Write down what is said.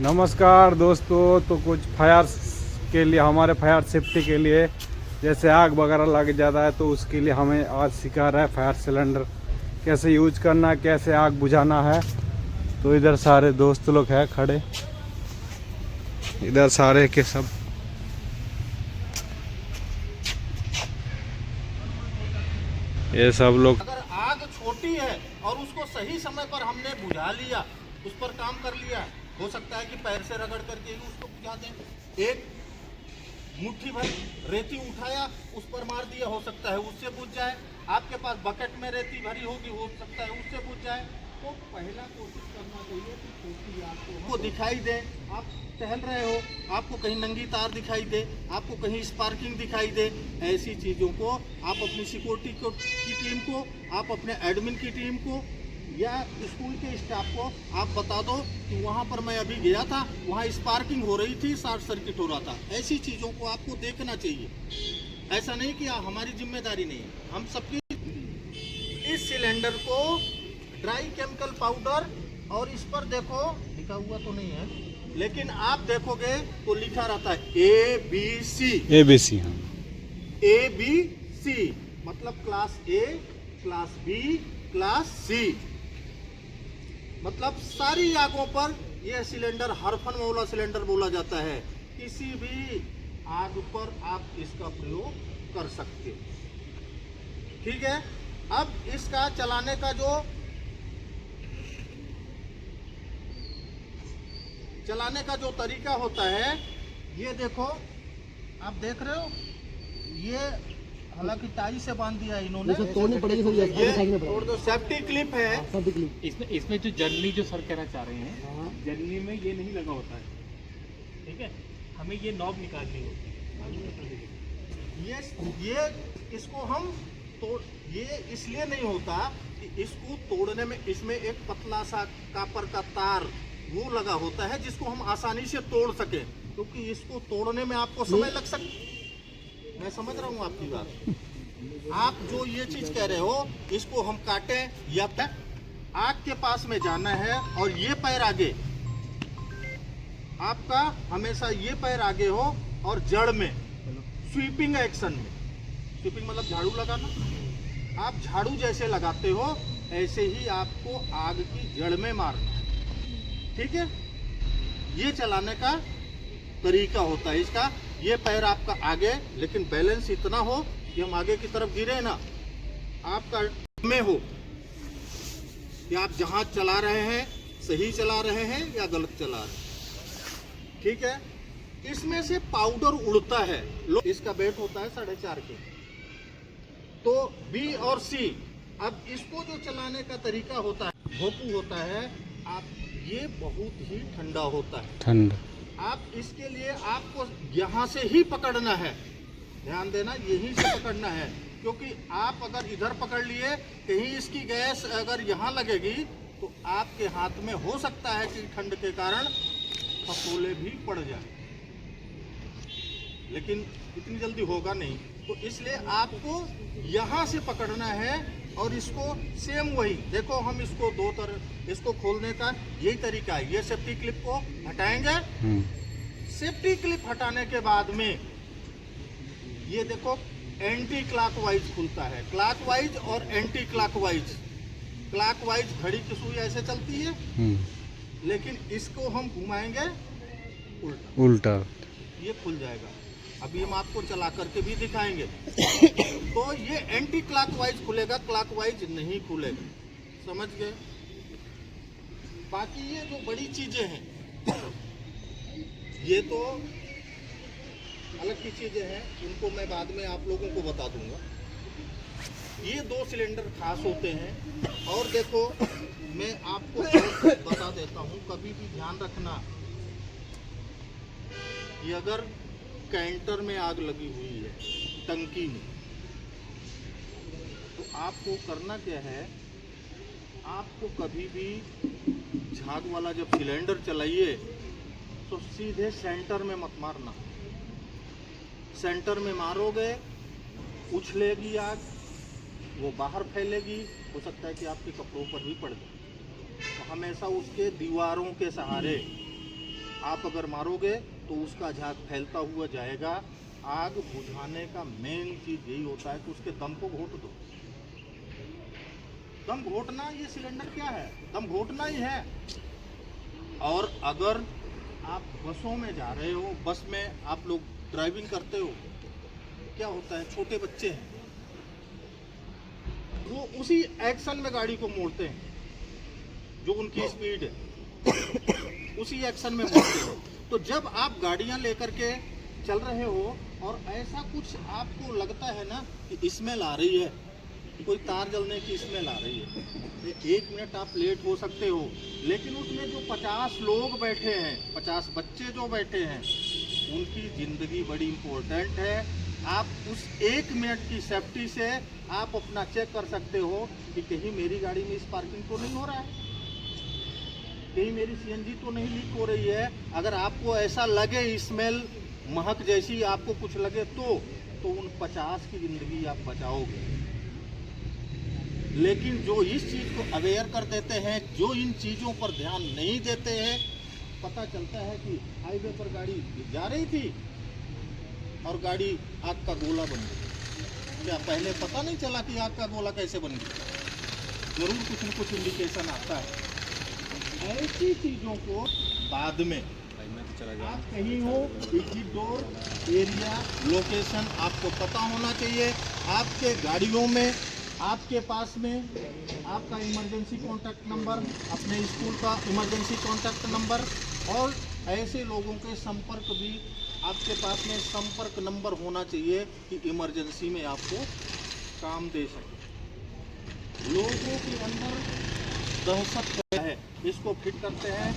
नमस्कार दोस्तों। तो कुछ फायर के लिए, हमारे फायर सेफ्टी के लिए, जैसे आग वगैरह लग जाता है तो उसके लिए हमें आज सिखा रहा है फायर सिलेंडर कैसे यूज करना, कैसे आग बुझाना है। तो इधर सारे दोस्त लोग हैं खड़े, इधर सारे के सब। ये सब लोग। अगर आग छोटी है और उसको सही समय पर हमने बुझा लिया, उस पर काम कर लिया, हो सकता है कि पैर से रगड़ करके ही उसको बुझा दें। एक मुट्ठी भर रेती उठाया, उस पर मार दिया, हो सकता है उससे बुझ जाए। आपके पास बकेट में रेती भरी होगी, हो सकता है उससे बुझ जाए। तो पहला कोशिश करना चाहिए कि छोटी आग को दिखाई दे। आप टहल रहे हो, आपको कहीं नंगी तार दिखाई दे, आपको कहीं स्पार्किंग दिखाई दे, ऐसी चीज़ों को आप अपनी सिक्योरिटी की टीम को, आप अपने एडमिन की टीम को या स्कूल के स्टाफ को आप बता दो कि वहाँ पर मैं अभी गया था, वहाँ स्पार्किंग हो रही थी, शॉर्ट सर्किट हो रहा था। ऐसी चीज़ों को आपको देखना चाहिए। ऐसा नहीं कि हमारी जिम्मेदारी नहीं है, हम सबकी। इस सिलेंडर को ड्राई केमिकल पाउडर, और इस पर देखो लिखा हुआ तो नहीं है, लेकिन आप देखोगे तो लिखा रहता है ABC। हाँ। ABC मतलब class A, class B, class C। मतलब सारी आगों पर यह सिलेंडर हरफन वाला सिलेंडर बोला जाता है। किसी भी आग पर आप इसका प्रयोग कर सकते हो, ठीक है। अब इसका चलाने का जो तरीका होता है, ये देखो, आप देख रहे हो, ये हालांकि टाई से बांध दिया है इन्होंने। तोड़नी पड़ेगी सर, ये तोड़ दो, सेफ्टी क्लिप है। Safety clip. इसमें जो जर्नी जो सर कहना चाह रहे हैं, जर्नी में ये नहीं लगा होता है, ठीक है। हमें ये नॉब निकालनी होती है। ये इसको हम तोड़, ये इसलिए नहीं होता कि इसको तोड़ने में इसमें एक पतला सा कापर का तार वो लगा होता है जिसको हम आसानी से तोड़ सके, क्योंकि इसको तोड़ने में आपको समय लग सकता। मैं समझ रहा हूँ आपकी बात। आप जो ये चीज कह रहे हो, इसको हम काटें या आग के पास में जाना है और ये पैर आगे, आपका हमेशा ये पैर आगे हो और जड़ में स्वीपिंग एक्शन में, स्वीपिंग मतलब झाड़ू लगाना। आप झाड़ू जैसे लगाते हो ऐसे ही आपको आग की जड़ में मारना है, ठीक है। ये चलाने का तरीका होता है इसका। ये पैर आपका आगे, लेकिन बैलेंस इतना हो कि हम आगे की तरफ गिरे ना, आपका में हो कि आप जहां चला रहे हैं सही चला रहे हैं या गलत चला रहे हैं, ठीक है। इसमें से पाउडर उड़ता है। इसका वेट होता है 4.5 के। तो B और C, अब इसको जो चलाने का तरीका होता है, भोपू होता है। आप ये बहुत ही ठंडा होता है, ठंडा। आप इसके लिए आपको यहाँ से ही पकड़ना है, ध्यान देना, यहीं से पकड़ना है। क्योंकि आप अगर इधर पकड़ लिए, कहीं इसकी गैस अगर यहाँ लगेगी तो आपके हाथ में हो सकता है कि ठंड के कारण फफोले भी पड़ जाए, लेकिन इतनी जल्दी होगा नहीं। तो इसलिए आपको यहाँ से पकड़ना है और इसको सेम वही देखो, हम इसको दो तरह, इसको खोलने का यही तरीका है। ये सेफ्टी क्लिप को हटाएंगे, सेफ्टी क्लिप हटाने के बाद में ये देखो एंटी क्लॉकवाइज खुलता है, क्लॉकवाइज और एंटी क्लॉकवाइज। क्लॉकवाइज घड़ी की सुई ऐसे चलती है, लेकिन इसको हम घुमाएंगे उल्टा, ये खुल जाएगा। अभी हम आपको चला करके भी दिखाएंगे। तो ये एंटी क्लॉकवाइज खुलेगा, क्लॉकवाइज नहीं खुलेगा, समझ गए। बाकी ये जो बड़ी चीजें हैं, ये तो अलग की चीजें हैं, इनको मैं बाद में आप लोगों को बता दूंगा। ये 2 सिलेंडर खास होते हैं। और देखो, मैं आपको बता देता हूँ, कभी भी ध्यान रखना कि अगर कैंटर में आग लगी हुई है, टंकी में, तो आपको करना क्या है, आपको कभी भी झाग वाला जब सिलेंडर चलाइए तो सीधे सेंटर में मत मारना। सेंटर में मारोगे उछलेगी आग, वो बाहर फैलेगी, हो सकता है कि आपके कपड़ों पर भी पड़ जाए। तो हमेशा उसके दीवारों के सहारे आप अगर मारोगे तो उसका झाग फैलता हुआ जाएगा। आग बुझाने का मेन चीज यही होता है कि उसके दम को घोट दो। दम घोटना, ये सिलेंडर क्या है? दम घोटना ही है। और अगर आप बसों में जा रहे हो, बस में आप लोग ड्राइविंग करते हो, क्या होता है, छोटे बच्चे हैं वो उसी एक्शन में गाड़ी को मोड़ते हैं, जो उनकी स्पीड है उसी एक्शन में मोड़ते हैं। तो जब आप गाड़ियां लेकर के चल रहे हो और ऐसा कुछ आपको लगता है ना कि स्मेल आ रही है, कोई तार जलने की स्मेल आ रही है, 1 मिनट आप लेट हो सकते हो, लेकिन उसमें जो 50 लोग बैठे हैं, 50 बच्चे जो बैठे हैं, उनकी ज़िंदगी बड़ी इम्पोर्टेंट है। आप उस 1 मिनट की सेफ्टी से आप अपना चेक कर सकते हो कि कहीं मेरी गाड़ी में स्पार्किंग तो नहीं हो रहा है, कहीं मेरी सीएनजी तो नहीं लीक हो रही है। अगर आपको ऐसा लगे, स्मेल महक जैसी आपको कुछ लगे, तो उन 50 की ज़िंदगी आप बचाओगे। लेकिन जो इस चीज़ को अवेयर कर देते हैं, जो इन चीज़ों पर ध्यान नहीं देते हैं, पता चलता है कि हाईवे पर गाड़ी जा रही थी और गाड़ी आग का गोला बन गई। क्या पहले पता नहीं चला कि आग का गोला कैसे बन गया? जरूर कुछ न कुछ इंडिकेशन आता है। ऐसी चीज़ों को बाद में आप कहीं हो, एग्जिट डोर, एरिया, लोकेशन आपको पता होना चाहिए। आपके गाड़ियों में, आपके पास में आपका इमरजेंसी कॉन्टैक्ट नंबर, अपने स्कूल का इमरजेंसी कॉन्टैक्ट नंबर, और ऐसे लोगों के संपर्क भी आपके पास में संपर्क नंबर होना चाहिए कि इमरजेंसी में आपको काम दे सके। लोगों के अंदर दहशत है, इसको फिट करते हैं।